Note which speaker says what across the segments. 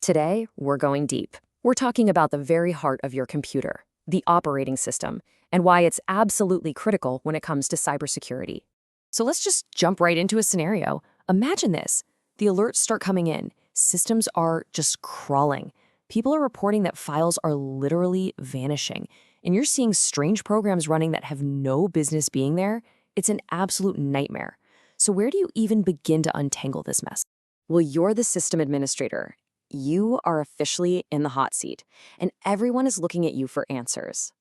Speaker 1: Today, we're going deep. We're talking about the very heart of your computer, the operating system, and why it's absolutely critical when it comes to cybersecurity. So let's just jump right into a scenario. Imagine this. The alerts start coming in. Systems are just crawling. People are reporting that files are literally vanishing. And you're seeing strange programs running that have no business being there. It's an absolute nightmare. So where do you even begin to untangle this mess? Well, you're the system administrator. You are officially in the hot seat, and everyone is looking at you for answers.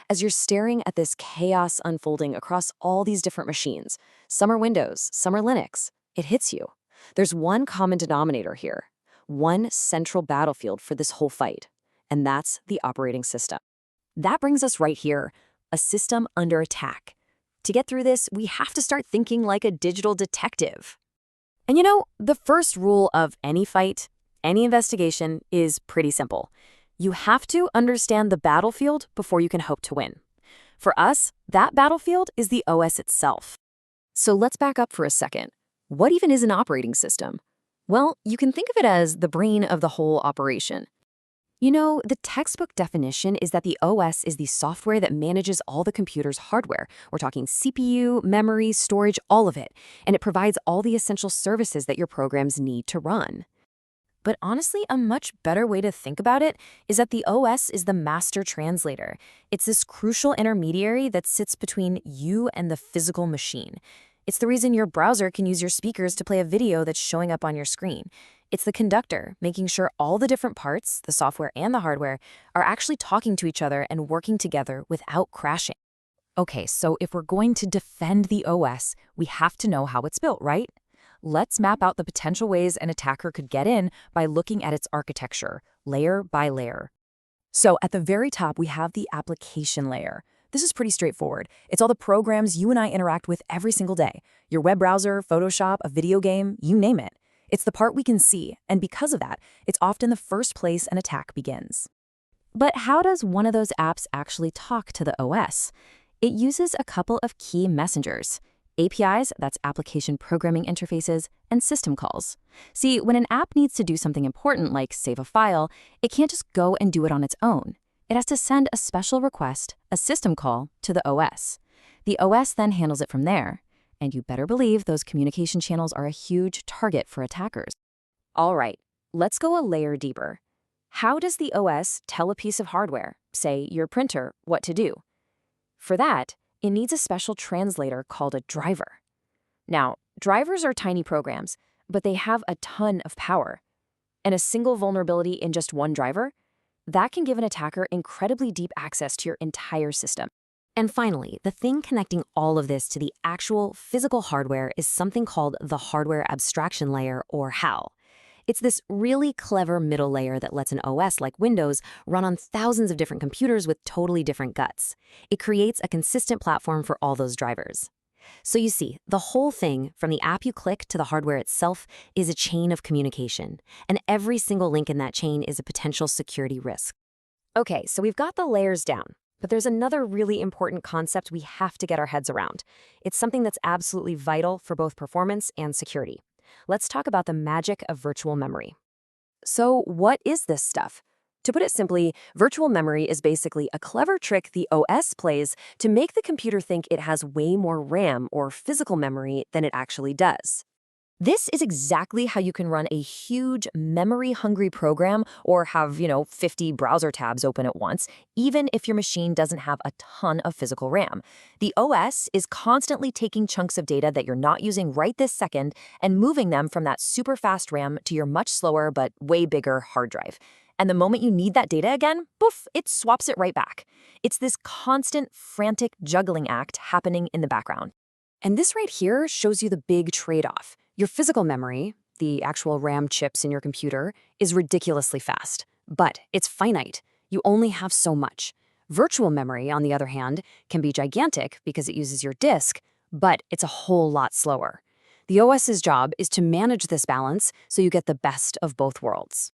Speaker 1: As you're staring at this chaos unfolding across all these different machines, some are Windows, some are Linux, it hits you. There's one common denominator here, one central battlefield for this whole fight, and that's the operating system. That brings us right here, a system under attack. To get through this, we have to start thinking like a digital detective. And you know, the first rule of any fight, any investigation is pretty simple. You have to understand the battlefield before you can hope to win. For us, that battlefield is the OS itself. So let's back up for a second. What even is an operating system? Well, you can think of it as the brain of the whole operation. You know, the textbook definition is that the OS is the software that manages all the computer's hardware. We're talking CPU, memory, storage, all of it. And it provides all the essential services that your programs need to run. But honestly, a much better way to think about it is that the OS is the master translator. It's this crucial intermediary that sits between you and the physical machine. It's the reason your browser can use your speakers to play a video that's showing up on your screen. It's the conductor, making sure all the different parts, the software and the hardware, are actually talking to each other and working together without crashing. Okay, so if we're going to defend the OS, we have to know how it's built, right? Let's map out the potential ways an attacker could get in by looking at its architecture, layer by layer. So at the very top, we have the application layer. This is pretty straightforward. It's all the programs you and I interact with every single day. Your web browser, Photoshop, a video game, you name it. It's the part we can see, and because of that, it's often the first place an attack begins. But how does one of those apps actually talk to the OS? It uses a couple of key messengers. APIs, that's application programming interfaces, and system calls. See, when an app needs to do something important like save a file, it can't just go and do it on its own. It has to send a special request, a system call, to the OS. The OS then handles it from there. And you better believe those communication channels are a huge target for attackers. All right, let's go a layer deeper. How does the OS tell a piece of hardware, say your printer, what to do? For that, it needs a special translator called a driver. Now, drivers are tiny programs, but they have a ton of power. And a single vulnerability in just one driver, that can give an attacker incredibly deep access to your entire system. And finally, the thing connecting all of this to the actual physical hardware is something called the hardware abstraction layer, or HAL. It's this really clever middle layer that lets an OS like Windows run on thousands of different computers with totally different guts. It creates a consistent platform for all those drivers. So you see, the whole thing, from the app you click to the hardware itself, is a chain of communication. And every single link in that chain is a potential security risk. Okay, so we've got the layers down. But there's another really important concept we have to get our heads around. It's something that's absolutely vital for both performance and security. Let's talk about the magic of virtual memory. So what is this stuff? To put it simply, virtual memory is basically a clever trick the OS plays to make the computer think it has way more RAM or physical memory than it actually does. This is exactly how you can run a huge memory-hungry program or have, 50 browser tabs open at once, even if your machine doesn't have a ton of physical RAM. The OS is constantly taking chunks of data that you're not using right this second and moving them from that super fast RAM to your much slower but way bigger hard drive. And the moment you need that data again, poof, it swaps it right back. It's this constant, frantic juggling act happening in the background. And this right here shows you the big trade-off. Your physical memory, the actual RAM chips in your computer, is ridiculously fast, but it's finite. You only have so much. Virtual memory, on the other hand, can be gigantic because it uses your disk, but it's a whole lot slower. The OS's job is to manage this balance so you get the best of both worlds.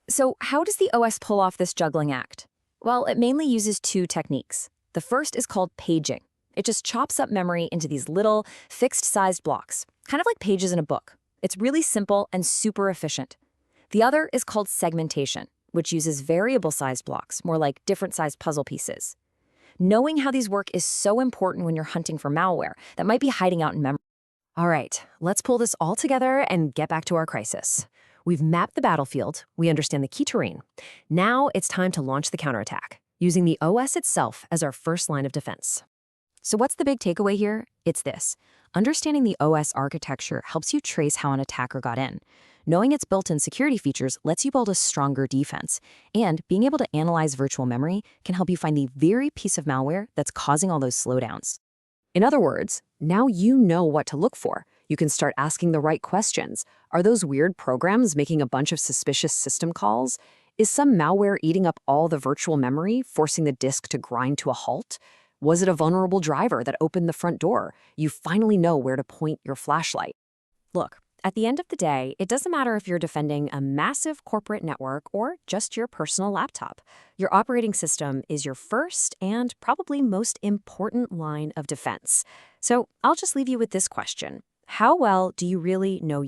Speaker 1: So how does the OS pull off this juggling act? Well, it mainly uses two techniques. The first is called paging. It just chops up memory into these little, fixed-sized blocks, kind of like pages in a book. It's really simple and super efficient. The other is called segmentation, which uses variable-sized blocks, more like different-sized puzzle pieces. Knowing how these work is so important when you're hunting for malware that might be hiding out in memory. All right, let's pull this all together and get back to our crisis. We've mapped the battlefield, we understand the key terrain. Now it's time to launch the counterattack, using the OS itself as our first line of defense. So what's the big takeaway here? It's this. Understanding the OS architecture helps you trace how an attacker got in. Knowing its built-in security features lets you build a stronger defense. And being able to analyze virtual memory can help you find the very piece of malware that's causing all those slowdowns. In other words, now you know what to look for. You can start asking the right questions. Are those weird programs making a bunch of suspicious system calls? Is some malware eating up all the virtual memory, forcing the disk to grind to a halt? Was it a vulnerable driver that opened the front door? You finally know where to point your flashlight. Look, at the end of the day, it doesn't matter if you're defending a massive corporate network or just your personal laptop. Your operating system is your first and probably most important line of defense. So I'll just leave you with this question. How well do you really know